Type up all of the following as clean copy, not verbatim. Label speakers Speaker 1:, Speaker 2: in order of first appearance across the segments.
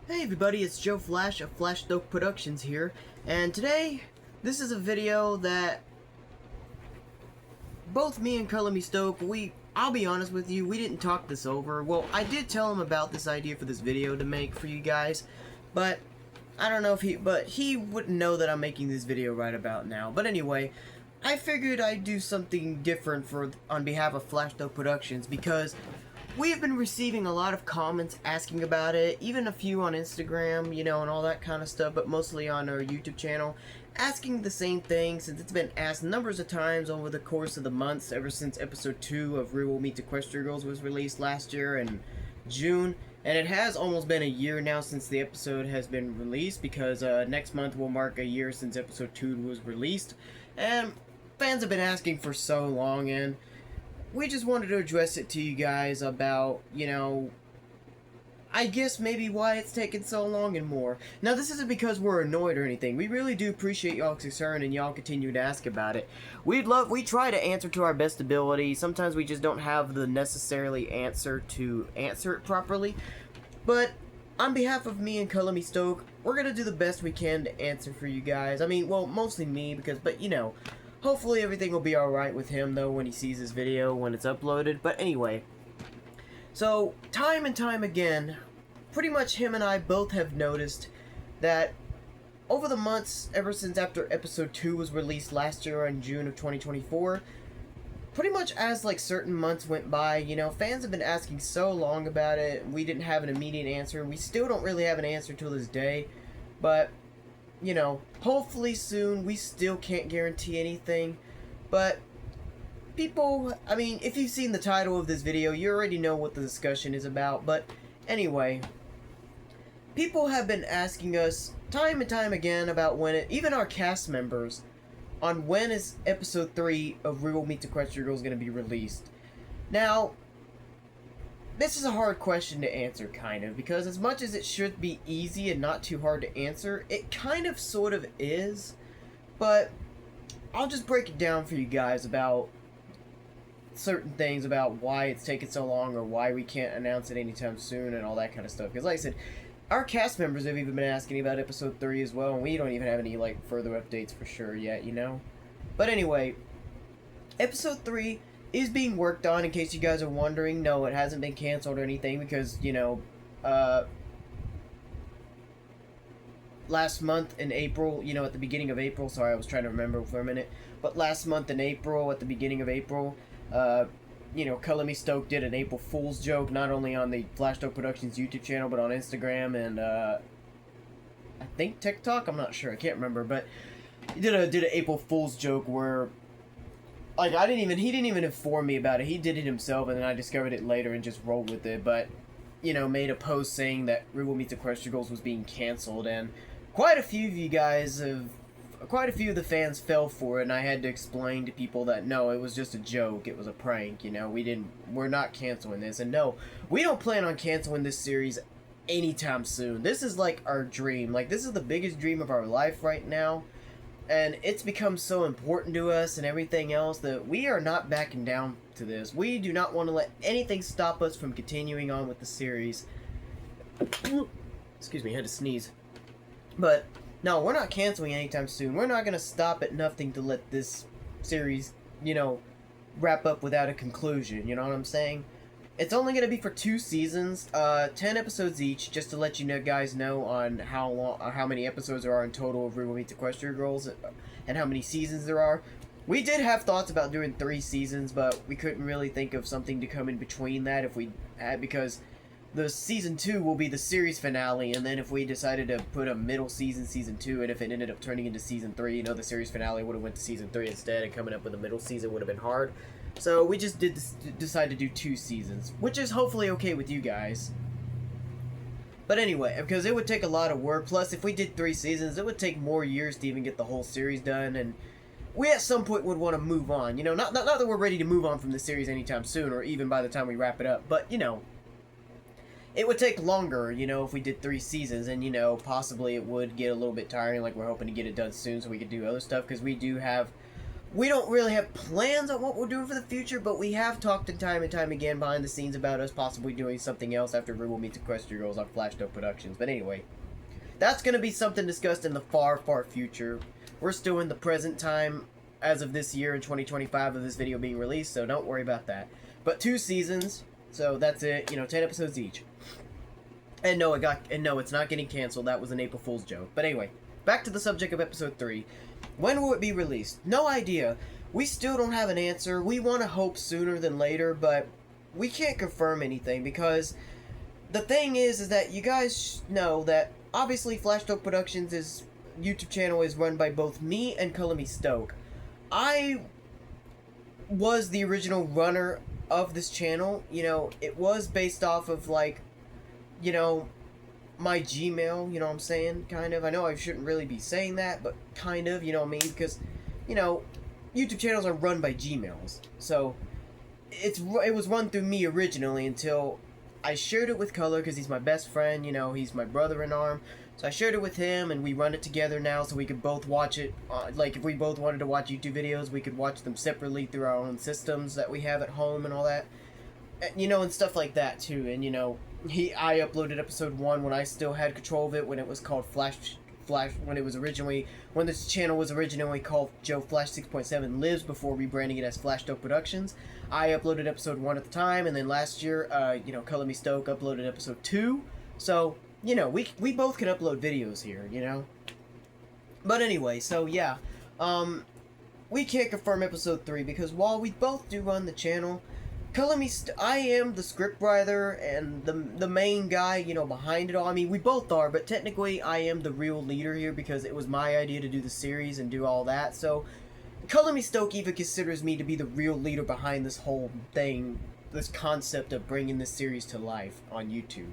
Speaker 1: Hey everybody, it's Joe Flash of FlashStoke Productions here, and today, this is a video that both me and Me Stoke, I'll be honest with you, we didn't talk this over. Well, I did tell him about this idea for this video to make for you guys, but I don't know if he wouldn't know that I'm making this video right about now. But anyway, I figured I'd do something different on behalf of FlashStoke Productions, because we have been receiving a lot of comments asking about it, even a few on Instagram, you know, and all that kind of stuff, but mostly on our YouTube channel, asking the same thing, since it's been asked numbers of times over the course of the months, ever since episode 2 of Real Meet Equestria was released last year in June. And it has almost been a year now since the episode has been released, because next month will mark a year since episode 2 was released. And fans have been asking for so long, and we just wanted to address it to you guys about, you know, I guess maybe why it's taken so long and more. Now, this isn't because we're annoyed or anything. We really do appreciate y'all's concern and y'all continue to ask about it. We try to answer to our best ability. Sometimes we just don't have the necessarily answer to answer it properly. But on behalf of me and Me Stoke, we're gonna do the best we can to answer for you guys. I mean, well, mostly me, but you know, hopefully everything will be alright with him, though, when he sees this video, when it's uploaded. But anyway, so, time and time again, pretty much him and I both have noticed that over the months, ever since after episode 2 was released last year in June of 2024, pretty much as, like, certain months went by, you know, fans have been asking so long about it, we didn't have an immediate answer, and we still don't really have an answer till this day, but you know, hopefully soon. We still can't guarantee anything, but people, I mean, if you've seen the title of this video, you already know what the discussion is about. But anyway, people have been asking us time and time again about even our cast members, on when is episode 3 of Real Meet Equestria going to be released. Now, this is a hard question to answer, kind of, because as much as it should be easy and not too hard to answer, it kind of sort of is, but I'll just break it down for you guys about certain things, about why it's taken so long, or why we can't announce it anytime soon, and all that kind of stuff, because like I said, our cast members have even been asking about episode 3 as well, and we don't even have any, like, further updates for sure yet, you know? But anyway, episode 3 is being worked on, in case you guys are wondering. No, it hasn't been canceled or anything, because, you know, last month in April, you know, at the beginning of April, sorry, I was trying to remember for a minute, but last month in April, at the beginning of April, you know, Me Stoke did an April Fool's joke, not only on the FlashStoke Productions YouTube channel, but on Instagram and, I think TikTok, I'm not sure, I can't remember, but he did an April Fool's joke where, like, he didn't even inform me about it. He did it himself, and then I discovered it later and just rolled with it. But, you know, made a post saying that Real Meet Equestria was being canceled, and quite a few of the fans fell for it, and I had to explain to people that no, it was just a joke, it was a prank, you know, we're not canceling this, and no, we don't plan on canceling this series anytime soon. This is like our dream, like, this is the biggest dream of our life right now. And it's become so important to us and everything else that we are not backing down to this. We do not want to let anything stop us from continuing on with the series. Excuse me, I had to sneeze. But, no, we're not canceling anytime soon. We're not going to stop at nothing to let this series, you know, wrap up without a conclusion. You know what I'm saying? It's only going to be for 2 seasons, 10 episodes each, just to let you know, guys know on how many episodes there are in total of Real Meet Equestria Girls, and how many seasons there are. We did have thoughts about doing 3 seasons, but we couldn't really think of something to come in between that if we had, because the season 2 will be the series finale, and then if we decided to put a middle season 2, and if it ended up turning into season 3, you know, the series finale would have went to season 3 instead, and coming up with a middle season would have been hard. So we just decide to do 2 seasons, which is hopefully okay with you guys. But anyway, because it would take a lot of work, plus if we did 3 seasons, it would take more years to even get the whole series done, and we at some point would want to move on. You know, not that we're ready to move on from the series anytime soon, or even by the time we wrap it up, but, you know, it would take longer, you know, if we did 3 seasons, and, you know, possibly it would get a little bit tiring, like we're hoping to get it done soon so we could do other stuff, because we do have we don't really have plans on what we're doing for the future, but we have talked time and time again behind the scenes about us possibly doing something else after Rule meets Equestria goes on FlashStoke Productions. But anyway, that's going to be something discussed in the far, far future. We're still in the present time as of this year in 2025 of this video being released, so don't worry about that. But 2 seasons, so that's it, 10 episodes each. And no, it's not getting canceled. That was an April Fool's joke. But anyway, back to the subject of episode 3. When will it be released? No idea. We still don't have an answer. We want to hope sooner than later, but we can't confirm anything because the thing is that you guys know that obviously FlashStoke Productions' YouTube channel is run by both me and Me Stoke. I was the original runner of this channel. It was based off of my Gmail, you know what I'm saying, kind of. I know I shouldn't really be saying that, but kind of, you know what I mean, because, YouTube channels are run by Gmails, so it was run through me originally until I shared it with Color, because he's my best friend, he's my brother in arm, so I shared it with him, and we run it together now, so we could both watch it, if we both wanted to watch YouTube videos, we could watch them separately through our own systems that we have at home and all that, and stuff like that, too, and, I uploaded episode 1 when I still had control of it, when it was called when this channel was originally called Joe Flash 6.7 Lives before rebranding it as FlashStoke Productions. I uploaded episode 1 at the time, and then last year, Me Stoke uploaded episode 2. So, we both can upload videos here, But anyway, so yeah, we can't confirm episode 3 because while we both do run the channel, I am the scriptwriter and the main guy, behind it all. I mean, we both are, but technically I am the real leader here because it was my idea to do the series and do all that. So, Me Stoke even considers me to be the real leader behind this whole thing, this concept of bringing this series to life on YouTube.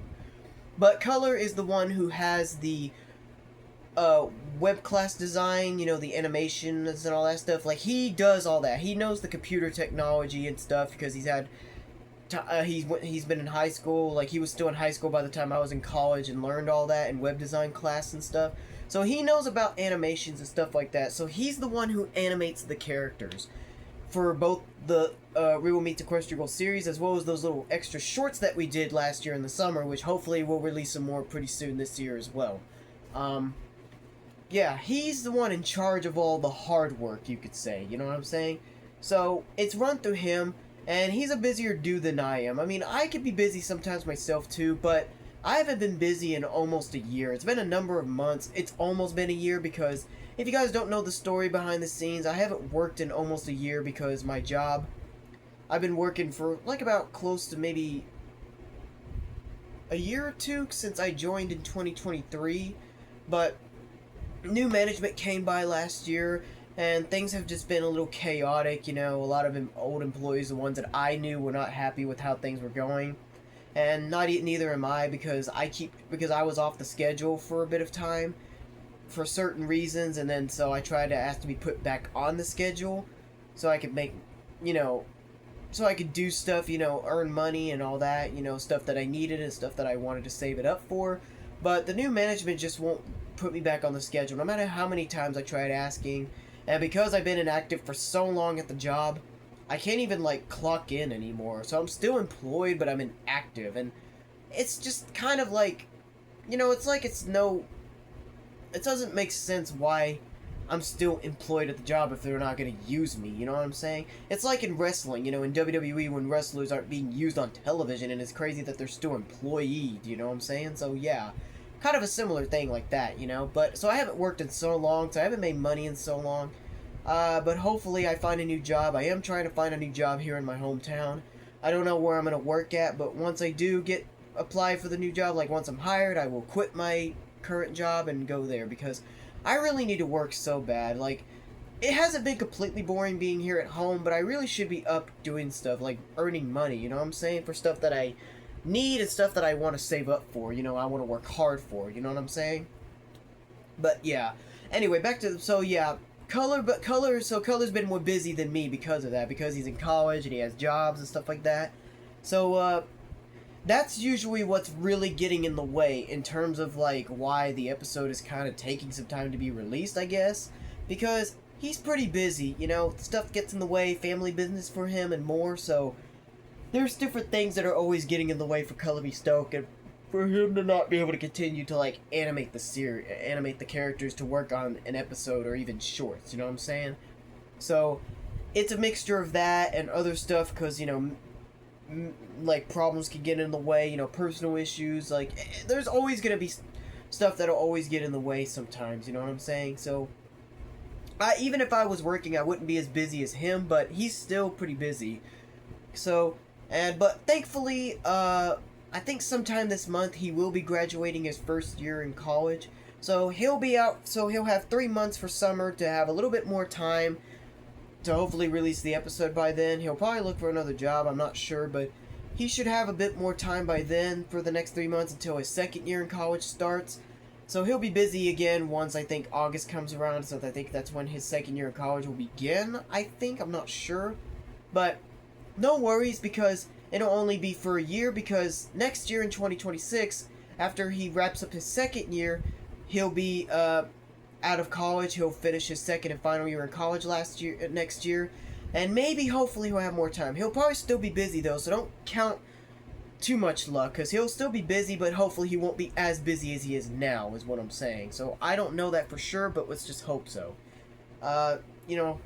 Speaker 1: But Color is the one who has the web class design, the animations and all that stuff. He does all that. He knows the computer technology and stuff because he's had he's been in high school. He was still in high school by the time I was in college and learned all that in web design class and stuff. So he knows about animations and stuff like that. So he's the one who animates the characters for both the Real Meet Equestria series as well as those little extra shorts that we did last year in the summer, which hopefully we'll release some more pretty soon this year as well. Yeah, he's the one in charge of all the hard work, you could say, you know what I'm saying? So, it's run through him, and he's a busier dude than I am. I mean, I could be busy sometimes myself too, but I haven't been busy in almost a year. It's been a number of months. It's almost been a year because, if you guys don't know the story behind the scenes, I haven't worked in almost a year because my job, I've been working for, about close to maybe a year or two since I joined in 2023, but new management came by last year, and things have just been a little chaotic, a lot of old employees, the ones that I knew, were not happy with how things were going, and neither am I, because I was off the schedule for a bit of time, for certain reasons, and then so I tried to ask to be put back on the schedule, so I could make, so I could do stuff, earn money and all that, stuff that I needed and stuff that I wanted to save it up for, but the new management just won't put me back on the schedule, no matter how many times I tried asking, and because I've been inactive for so long at the job, I can't even, clock in anymore, so I'm still employed, but I'm inactive, and it's just kind of it doesn't make sense why I'm still employed at the job if they're not going to use me, you know what I'm saying? It's like in wrestling, in WWE when wrestlers aren't being used on television, and it's crazy that they're still employed, you know what I'm saying? So, yeah. Kind of a similar thing like that, but so I haven't worked in so long, so I haven't made money in so long, but hopefully I find a new job. I am trying to find a new job here in my hometown. I don't know where I'm going to work at, but once I do apply for the new job, once I'm hired, I will quit my current job and go there, because I really need to work so bad. It hasn't been completely boring being here at home, but I really should be up doing stuff, earning money, you know what I'm saying, for stuff that I need and stuff that I want to save up for, I want to work hard for, you know what I'm saying? But yeah, anyway, back to, so yeah, Color's been more busy than me because of that, because he's in college and he has jobs and stuff like that. So, that's usually what's really getting in the way in terms of, why the episode is kind of taking some time to be released, I guess, because he's pretty busy, you know, stuff gets in the way, family business for him and more, so there's different things that are always getting in the way for Me Stoke, and for him to not be able to continue to, like, animate the characters to work on an episode or even shorts, you know what I'm saying? So, it's a mixture of that and other stuff, because, you know, like, problems can get in the way, you know, personal issues, like, there's always gonna be stuff that'll always get in the way sometimes, you know what I'm saying? So, even if I was working, I wouldn't be as busy as him, but he's still pretty busy. So, but thankfully, I think sometime this month he will be graduating his first year in college. So he'll be out, so he'll have 3 months for summer to have a little bit more time to hopefully release the episode by then. He'll probably look for another job, I'm not sure, but he should have a bit more time by then for the next 3 months until his second year in college starts. So he'll be busy again once I think August comes around, so I think that's when his second year of college will begin, I think, I'm not sure. But no worries, because it'll only be for a year, because next year in 2026, after he wraps up his second year, he'll be out of college, he'll finish his second and final year in college next year, and maybe, hopefully, he'll have more time. He'll probably still be busy, though, so don't count too much luck, because he'll still be busy, but hopefully he won't be as busy as he is now, is what I'm saying. So I don't know that for sure, but let's just hope so. You know,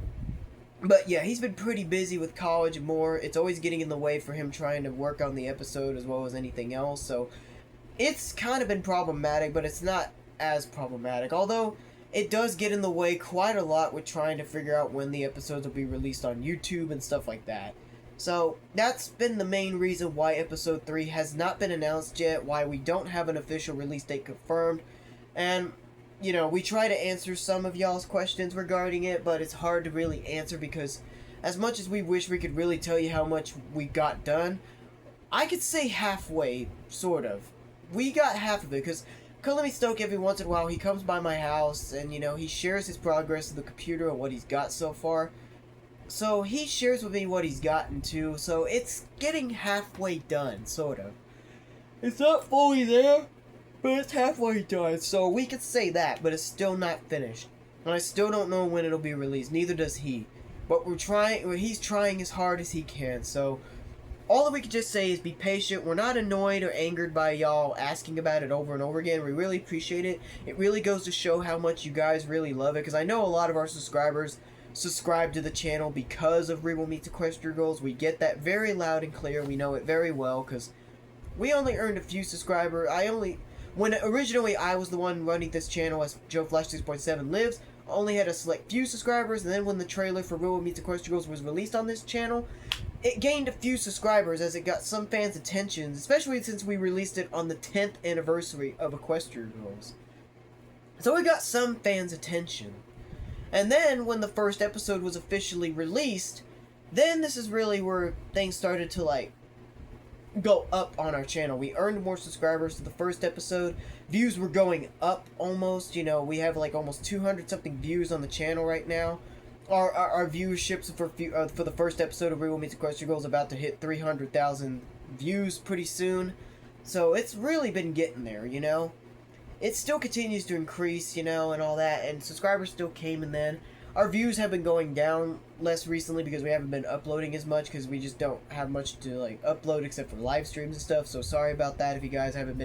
Speaker 1: but yeah, he's been pretty busy with college and more. It's always getting in the way for him trying to work on the episode as well as anything else, so it's kind of been problematic, but it's not as problematic, although it does get in the way quite a lot with trying to figure out when the episodes will be released on YouTube and stuff like that. So, that's been the main reason why Episode 3 has not been announced yet, why we don't have an official release date confirmed, and, you know, we try to answer some of y'all's questions regarding it, but it's hard to really answer because as much as we wish we could really tell you how much we got done, I could say halfway, sort of. We got half of it, because Me Stoke, every once in a while, he comes by my house, and, you know, he shares his progress with the computer and what he's got so far. So he shares with me what he's gotten to, so it's getting halfway done, sort of. It's not fully there, but it's halfway done, so we could say that, but it's still not finished. And I still don't know when it'll be released, neither does he. But he's trying as hard as he can, so all that we can just say is be patient. We're not annoyed or angered by y'all asking about it over and over again. We really appreciate it. It really goes to show how much you guys really love it, because I know a lot of our subscribers subscribe to the channel because of We Will Meet Equestria Goals. We get that very loud and clear. We know it very well, because we only earned a few subscribers. When originally I was the one running this channel as Joe Flash 6.7 Lives, I only had a select few subscribers, and then when the trailer for We Will Meet Equestria Goals was released on this channel, it gained a few subscribers as it got some fans' attention, especially since we released it on the 10th anniversary of Equestria Goals. So it got some fans' attention. And then, when the first episode was officially released, then this is really where things started to, like, go up on our channel. We earned more subscribers to the first episode. Views were going up almost. You know, we have, like, almost 200-something views on the channel right now. Our viewerships for the first episode of We Will Meet Equestria Goals about to hit 300,000 views pretty soon. So, it's really been getting there, you know? It still continues to increase, you know, and all that, and subscribers still came in then. Our views have been going down less recently because we haven't been uploading as much, because we just don't have much to, like, upload except for live streams and stuff, so sorry about that if you guys have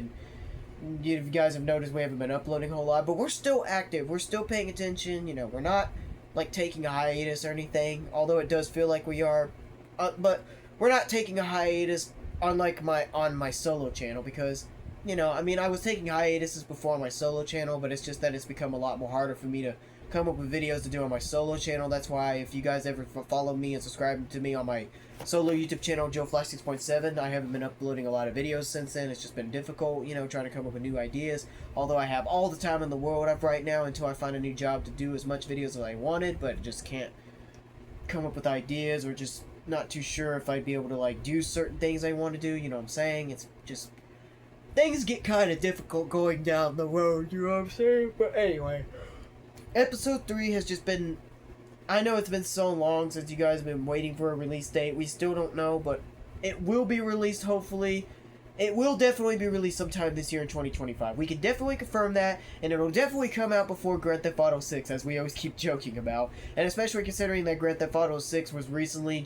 Speaker 1: noticed we haven't been uploading a whole lot, but we're still active, we're still paying attention, you know, we're not, like, taking a hiatus or anything, although it does feel like we are, but we're not taking a hiatus on my solo channel, because, you know, I mean, I was taking hiatuses before on my solo channel, but it's just that it's become a lot more harder for me to come up with videos to do on my solo channel. That's why if you guys ever follow me and subscribe to me on my solo YouTube channel, Joe Flash 6.7, I haven't been uploading a lot of videos since then. It's just been difficult, you know, trying to come up with new ideas. Although I have all the time in the world up right now until I find a new job to do as much videos as I wanted, but just can't come up with ideas, or just not too sure if I'd be able to, like, do certain things I want to do, you know what I'm saying? It's just, things get kind of difficult going down the road, you know what I'm saying? But anyway, Episode 3 has just been, I know it's been so long since you guys have been waiting for a release date. We still don't know, but it will be released hopefully it will definitely be released sometime this year in 2025. We can definitely confirm that, and it'll definitely come out before Grand Theft Auto 6, as we always keep joking about. And especially considering that Grand Theft Auto 6 was recently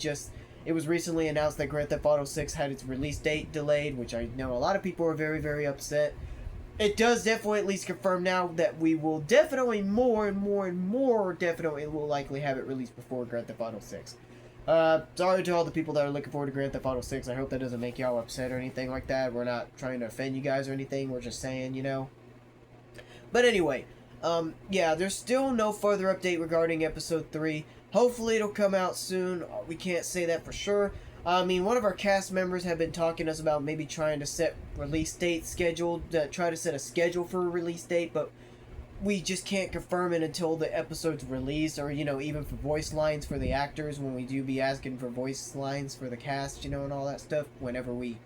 Speaker 1: announced that Grand Theft Auto 6 had its release date delayed, which I know a lot of people are very, very upset. It does definitely at least confirm now that we will definitely definitely will likely have it released before Grand Theft Auto 6. Sorry to all the people that are looking forward to Grand Theft Auto 6. I hope that doesn't make y'all upset or anything like that. We're not trying to offend you guys or anything. We're just saying, you know. But anyway, yeah, there's still no further update regarding Episode 3. Hopefully it'll come out soon. We can't say that for sure. I mean, one of our cast members have been talking to us about maybe trying to set release date scheduled, try to set a schedule for a release date, but we just can't confirm it until the episode's released, or, you know, even for voice lines for the actors, when we do be asking for voice lines for the cast, you know, and all that stuff, whenever we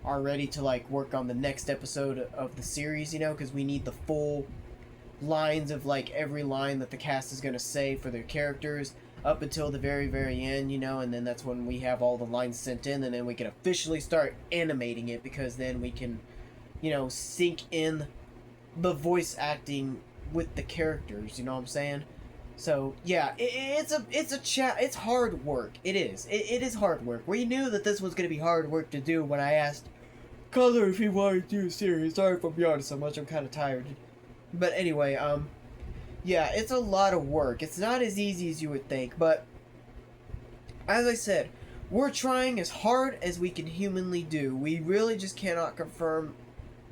Speaker 1: are ready to, like, work on the next episode of the series, you know, because we need the full lines of, like, every line that the cast is going to say for their characters, up until the very, very end, you know, and then that's when we have all the lines sent in, and then we can officially start animating it, because then we can, you know, sync in the voice acting with the characters, you know what I'm saying? So, yeah, it's hard work. It is hard work. We knew that this was going to be hard work to do when I asked Color if he wanted to do a series. Sorry if I'm yawning so much, I'm kind of tired. But anyway, yeah, it's a lot of work. It's not as easy as you would think, but as I said, we're trying as hard as we can humanly do. We really just cannot confirm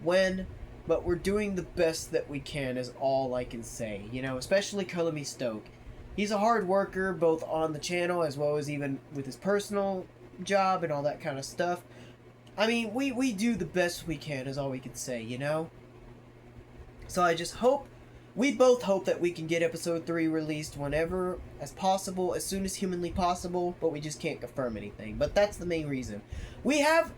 Speaker 1: when, but we're doing the best that we can is all I can say. You know, especially Me Stoke. He's a hard worker, both on the channel as well as even with his personal job and all that kind of stuff. I mean, we do the best we can is all we can say, you know? So I just hope, we both hope that we can get episode 3 released whenever as possible, as soon as humanly possible, but we just can't confirm anything. But that's the main reason. We have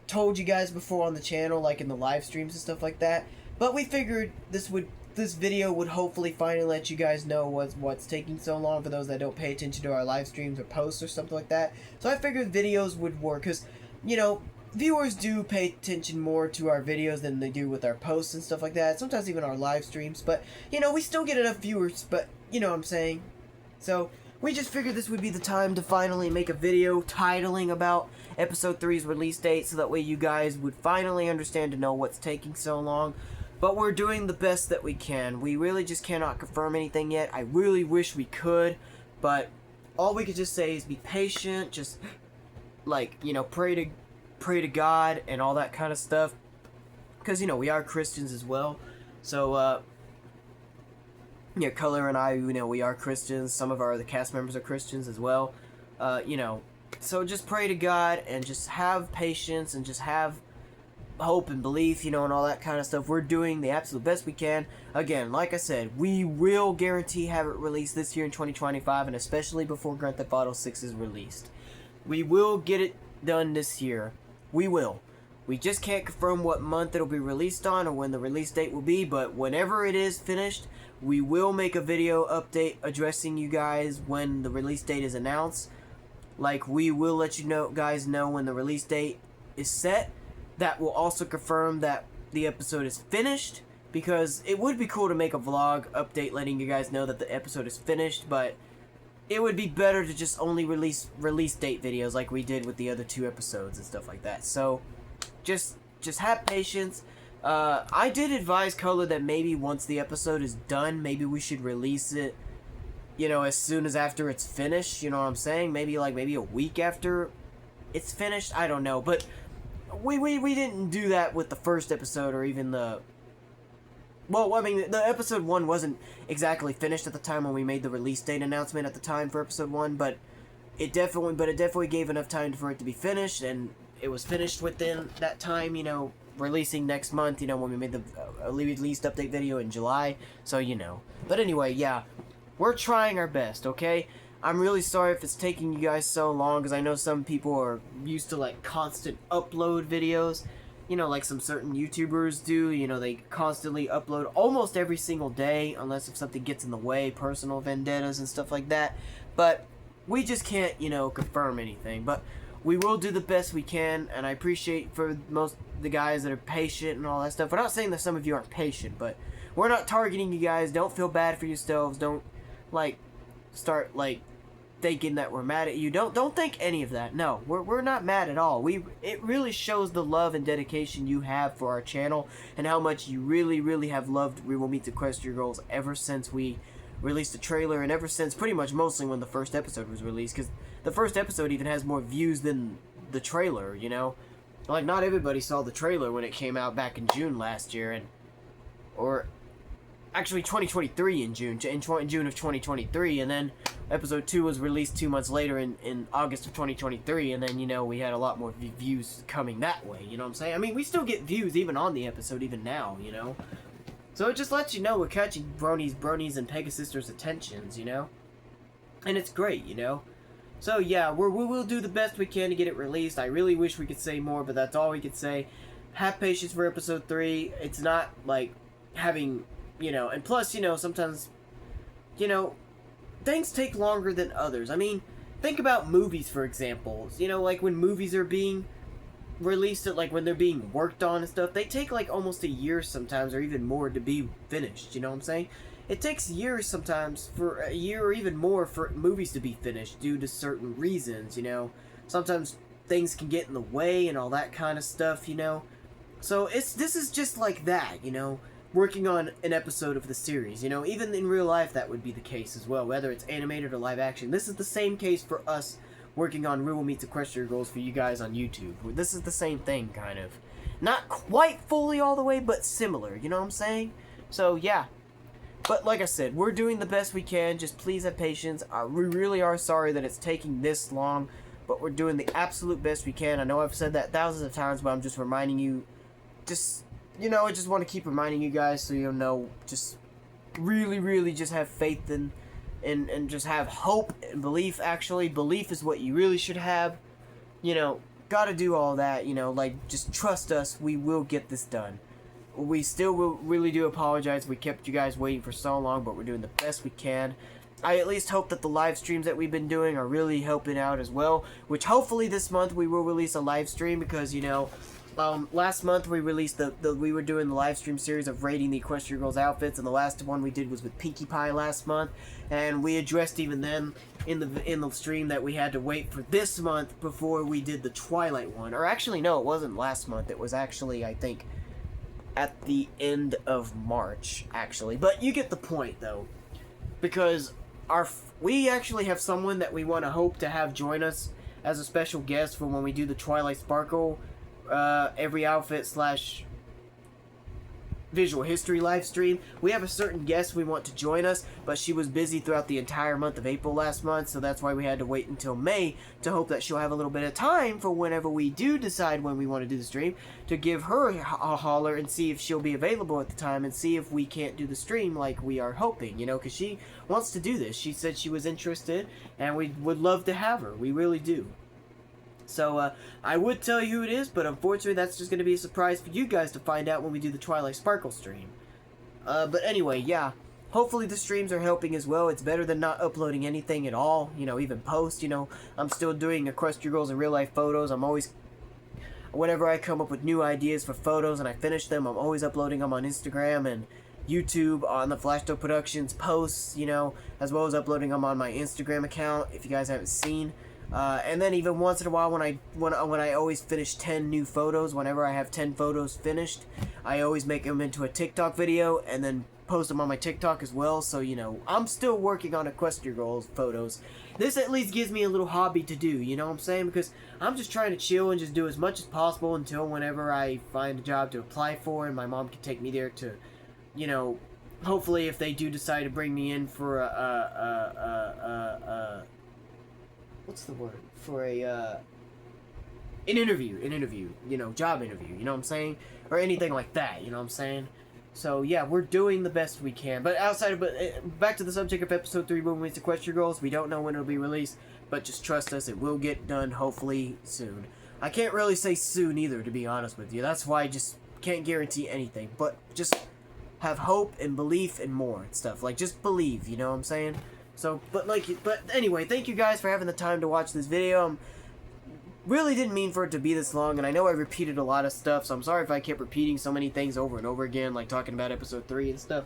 Speaker 1: told you guys before on the channel, like in the live streams and stuff like that, but we figured this video would hopefully finally let you guys know what's taking so long, for those that don't pay attention to our live streams or posts or something like that. So I figured videos would work, because, you know, viewers do pay attention more to our videos than they do with our posts and stuff like that, sometimes even our live streams, but, you know, we still get enough viewers, but, you know what I'm saying? So we just figured this would be the time to finally make a video titling about Episode 3's release date, so that way you guys would finally understand to know what's taking so long. But we're doing the best that we can. We really just cannot confirm anything yet. I really wish we could, but all we could just say is be patient, just, like, you know, pray to God and all that kind of stuff, because, you know, we are Christians as well. So yeah, Color and I, you know, we are Christians. Some of the cast members are Christians as well. You know, so just pray to God and just have patience and just have hope and belief, you know, and all that kind of stuff. We're doing the absolute best we can. Again, like I said, we will guarantee have it released this year in 2025, and especially before Grand Theft Auto 6 is released. We will get it done this year. We will. We just can't confirm what month it'll be released on or when the release date will be, but whenever it is finished, we will make a video update addressing you guys when the release date is announced. Like, we will let you guys know when the release date is set. That will also confirm that the episode is finished, because it would be cool to make a vlog update letting you guys know that the episode is finished, but it would be better to just only release date videos like we did with the other 2 episodes and stuff like that. So just have patience. I did advise Color that maybe once the episode is done, maybe we should release it, you know, as soon as after it's finished, you know what I'm saying? Maybe a week after it's finished, I don't know, but we didn't do that with the first episode, or even the... Well, I mean, the episode 1 wasn't exactly finished at the time when we made the release date announcement at the time for episode 1, but it definitely gave enough time for it to be finished, and it was finished within that time, you know, releasing next month, you know, when we made the released update video in July, so, you know. But anyway, yeah, we're trying our best, okay? I'm really sorry if it's taking you guys so long, because I know some people are used to, like, constant upload videos, you know, like some certain YouTubers do. You know, they constantly upload almost every single day, unless if something gets in the way, personal vendettas and stuff like that. But we just can't, you know, confirm anything. But we will do the best we can, and I appreciate for most of the guys that are patient and all that stuff. We're not saying that some of you aren't patient, but we're not targeting you guys. Don't feel bad for yourselves. Don't, like, start, like, thinking that we're mad at you. Don't think any of that. No, we're not mad at all. It really shows the love and dedication you have for our channel, and how much you really have loved We Will Meet the Equestria Girls ever since we released the trailer, and ever since pretty much mostly when the first episode was released, because the first episode even has more views than the trailer, you know? Like, not everybody saw the trailer when it came out back in June last year, or actually 2023 in June of 2023, and then episode 2 was released 2 months later in August of 2023, and then, you know, we had a lot more views coming that way, you know what I'm saying? I mean, we still get views even on the episode, even now, you know? So it just lets you know we're catching bronies, and Pegasisters' attentions, you know? And it's great, you know? So yeah, we will do the best we can to get it released. I really wish we could say more, but that's all we could say. Have patience for episode 3. It's not, like, having, you know, and plus, you know, sometimes, you know, things take longer than others. I mean, think about movies, for example. You know, like when movies are being released, like when they're being worked on and stuff, they take like almost a year sometimes, or even more, to be finished, you know what I'm saying? It takes years sometimes, for a year or even more, for movies to be finished due to certain reasons, you know? Sometimes things can get in the way and all that kind of stuff, you know? So this is just like that, you know? Working on an episode of the series, you know? Even in real life that would be the case as well, whether it's animated or live action. This is the same case for us working on We Will Meet the Equestria Girls for you guys on YouTube. This is the same thing, kind of. Not quite fully all the way, but similar, you know what I'm saying? So, yeah. But like I said, we're doing the best we can. Just please have patience. We really are sorry that it's taking this long, but we're doing the absolute best we can. I know I've said that thousands of times, but I'm just reminding you. Just, you know, I just want to keep reminding you guys so you'll know. Just really just have faith and just have hope and belief. Actually, belief is what you really should have. You know, gotta do all that. You know, like, just trust us. We will get this done. We still really do apologize. We kept you guys waiting for so long, but we're doing the best we can. I at least hope that the live streams that we've been doing are really helping out as well, which hopefully this month we will release a live stream, because, you know, last month we released we were doing the live stream series of rating the Equestria Girls outfits, and the last one we did was with Pinkie Pie last month, and we addressed even then in the stream that we had to wait for this month before we did the Twilight one. Or actually, no, it wasn't last month. It was actually, I think, at the end of March, actually. But you get the point, though. Because we actually have someone that we want to hope to have join us as a special guest for when we do the Twilight Sparkle every outfit / visual history live stream. We have a certain guest we want to join us, but she was busy throughout the entire month of April last month, so that's why we had to wait until May to hope that she'll have a little bit of time for whenever we do decide when we want to do the stream, to give her a holler and see if she'll be available at the time, and see if we can't do the stream like we are hoping, you know, because she wants to do this. She said she was interested, and we would love to have her. We really do. So, I would tell you who it is, but unfortunately that's just going to be a surprise for you guys to find out when we do the Twilight Sparkle stream. But anyway, yeah. Hopefully the streams are helping as well. It's better than not uploading anything at all, you know, even post, you know. I'm still doing Equestria Girls in real life photos. I'm always, whenever I come up with new ideas for photos and I finish them, I'm always uploading them on Instagram and YouTube on the FlashStoke Productions posts, you know, as well as uploading them on my Instagram account, if you guys haven't seen. And then even once in a while, when I always finish 10 new photos, whenever I have 10 photos finished, I always make them into a TikTok video and then post them on my TikTok as well. So, you know, I'm still working on Equestria Girls photos. This at least gives me a little hobby to do, you know what I'm saying? Because I'm just trying to chill and just do as much as possible until whenever I find a job to apply for and my mom can take me there to, you know, hopefully if they do decide to bring me in for what's the word? For an interview, you know, job interview, you know what I'm saying? Or anything like that, you know what I'm saying? So, yeah, we're doing the best we can. But back to the subject of episode 3, We Will Meet the Equestria Girls, we don't know when it'll be released, but just trust us, it will get done, hopefully, soon. I can't really say soon either, to be honest with you. That's why I just can't guarantee anything, but just have hope and belief and more and stuff. Like, just believe, you know what I'm saying? So, but anyway, thank you guys for having the time to watch this video. really didn't mean for it to be this long, and I know I repeated a lot of stuff, so I'm sorry if I kept repeating so many things over and over again, like talking about episode 3 and stuff.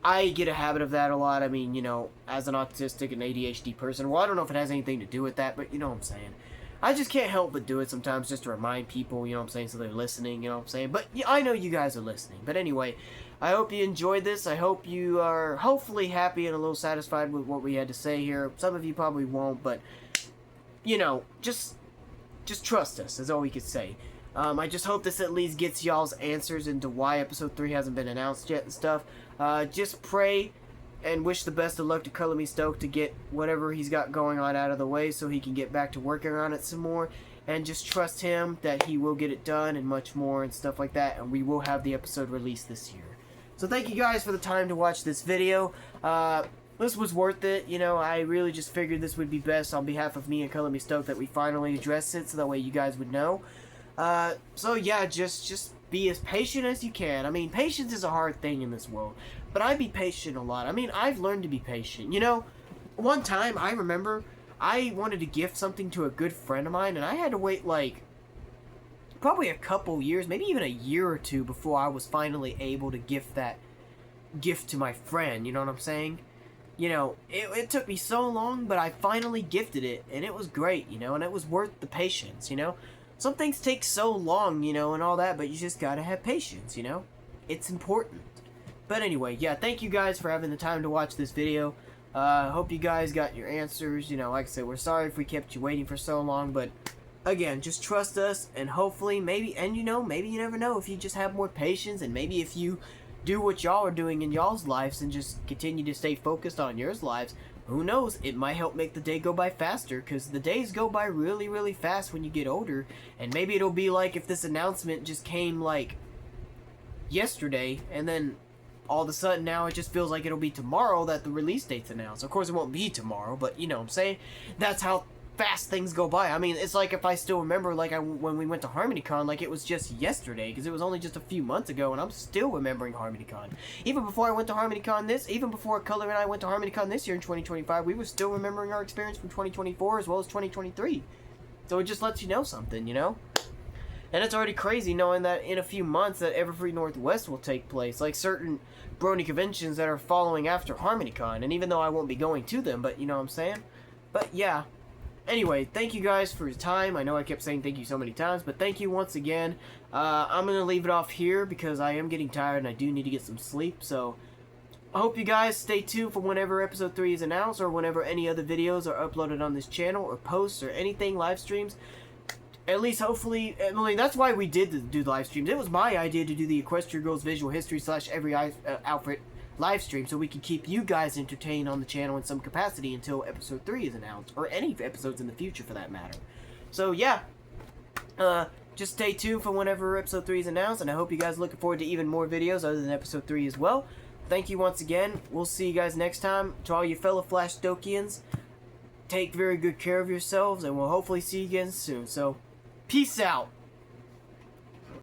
Speaker 1: I get a habit of that a lot. I mean, you know, as an autistic and ADHD person, well, I don't know if it has anything to do with that, but you know what I'm saying. I just can't help but do it sometimes just to remind people, you know what I'm saying, so they're listening, you know what I'm saying. But yeah, I know you guys are listening. But anyway, I hope you enjoyed this. I hope you are hopefully happy and a little satisfied with what we had to say here. Some of you probably won't, but, you know, just trust us, is all we could say. I just hope this at least gets y'all's answers into why episode 3 hasn't been announced yet and stuff. Just pray and wish the best of luck to Me Stoke to get whatever he's got going on out of the way so he can get back to working on it some more. And just trust him that he will get it done and much more and stuff like that. And we will have the episode released this year. So thank you guys for the time to watch this video. This was worth it. You know, I really just figured this would be best on behalf of me and Me Stoke that we finally address it so that way you guys would know. So yeah, just be as patient as you can. I mean, patience is a hard thing in this world, but I be patient a lot. I mean, I've learned to be patient. You know, one time I remember I wanted to gift something to a good friend of mine, and I had to wait like probably a couple years, maybe even a year or two before I was finally able to gift that gift to my friend. You know what I'm saying? You know, it took me so long, but I finally gifted it, and it was great, you know, and it was worth the patience, you know? Some things take so long, you know, and all that, but you just gotta have patience, you know? It's important. But anyway, yeah, thank you guys for having the time to watch this video. Hope you guys got your answers. You know, like I said, we're sorry if we kept you waiting for so long, but again, just trust us, and hopefully, maybe, and you know, maybe you never know, if you just have more patience, and maybe if you do what y'all are doing in y'all's lives and just continue to stay focused on yours lives, who knows, it might help make the day go by faster, because the days go by really, really fast when you get older, and maybe it'll be like if this announcement just came, like, yesterday, and then all of a sudden now it just feels like it'll be tomorrow that the release date's announced. Of course, it won't be tomorrow, but you know what I'm saying? That's how fast things go by. I mean, it's like if I still remember, like, when we went to HarmonyCon, like, it was just yesterday, because it was only just a few months ago, and I'm still remembering HarmonyCon. Even before I went to HarmonyCon even before Color and I went to HarmonyCon this year in 2025, we were still remembering our experience from 2024 as well as 2023. So it just lets you know something, you know? And it's already crazy knowing that in a few months that Everfree Northwest will take place, like certain Brony conventions that are following after HarmonyCon, and even though I won't be going to them, but you know what I'm saying? But yeah. Anyway, thank you guys for your time. I know I kept saying thank you so many times, but thank you once again. I'm going to leave it off here because I am getting tired and I do need to get some sleep. So, I hope you guys stay tuned for whenever episode 3 is announced or whenever any other videos are uploaded on this channel or posts or anything, live streams. At least, hopefully, I mean, that's why we did do the live streams. It was my idea to do the Equestria Girls Visual History / every outfit live stream so we can keep you guys entertained on the channel in some capacity until episode 3 is announced, or any episodes in the future for that matter. So yeah, just stay tuned for whenever episode 3 is announced, and I hope you guys are looking forward to even more videos other than episode 3 as well. Thank you once again. We'll see you guys next time. To all you fellow FlashStokeins, take very good care of yourselves, and we'll hopefully see you again soon. So, peace out.